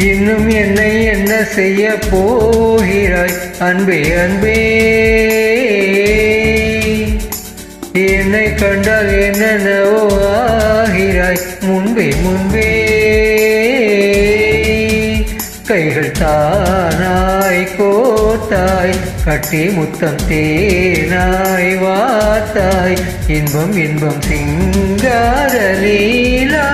இன்னும் என்னை என்ன செய்ய போகிறாய் அன்பே அன்பே, என்னை கண்டால் என்னென்னவோ ஆகிறாய் முன்பே முன்பே. கைகள் தானாய் கோத்தாய் கட்டி முத்தம் தேனாய் வாத்தாய் இன்பம் இன்பம் சிங்கார லீலா.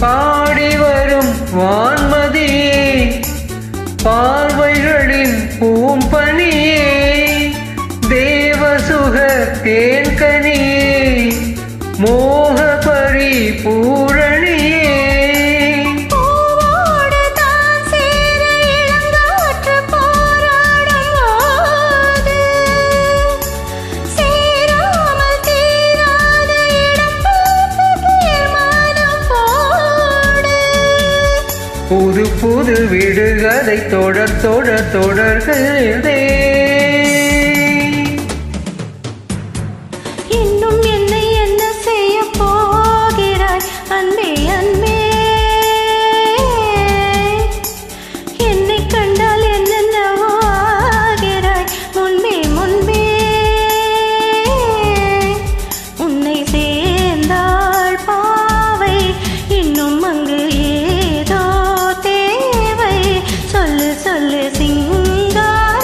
பாடி வரும் வான்மதியே, பார்வைகளின் பூம்பனியே, தேவசுக தேன்கனியே, மோக பரிபூரணியே. புது புது விடுகதை தொடர் தொடர் தொடர்களே. இன்னும் என்னை என்ன செய்ய போகிறாய் அன்பே அன்பே, என்னை கண்டால் என்னென்னவோ ஆகிறாய் முன்பே முன்பே. உன்னை சேர்ந்தாள் பாவை இன்னும் அங்கு சொல்லு சிங்காரவேலா.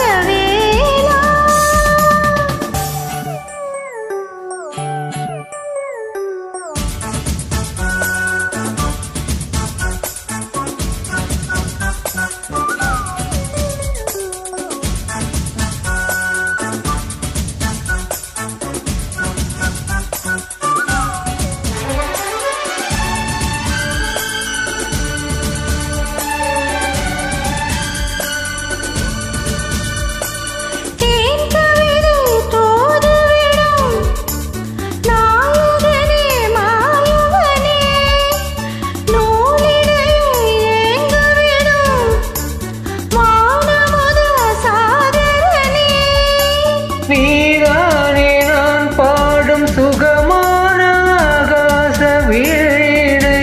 நீதானே நான் பாடும் சுகமான ஆகாச வீணை,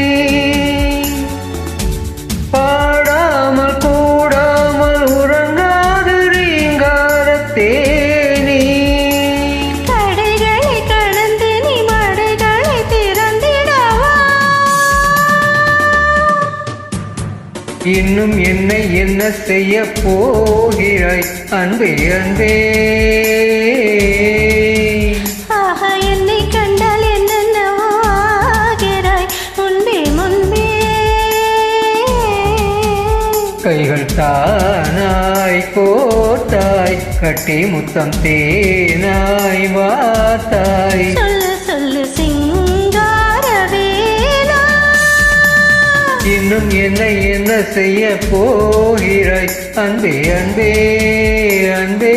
பாடாமல் கூடாமல் உறங்காது ரீங்கார தேனி. தடைகளை கடந்து நீ மடைகளை திறந்திடவா. இன்னும் என்னை என்ன செய்ய போகிறாய் அன்பே அன்பே. ஆஹா, என்னை கண்டால் என்னென்னவோ ஆகிறாய் முன்பே முன்பே. கைகள் தானாய் கோத்தாய் கட்டி முத்தம் தேனாய் வாத்தாய். சொல்லு சொல்லு சிங்காரவேலா. இன்னும் என்னை என்ன செய்ய போகிறாய் அன்பே அன்பே அன்பே.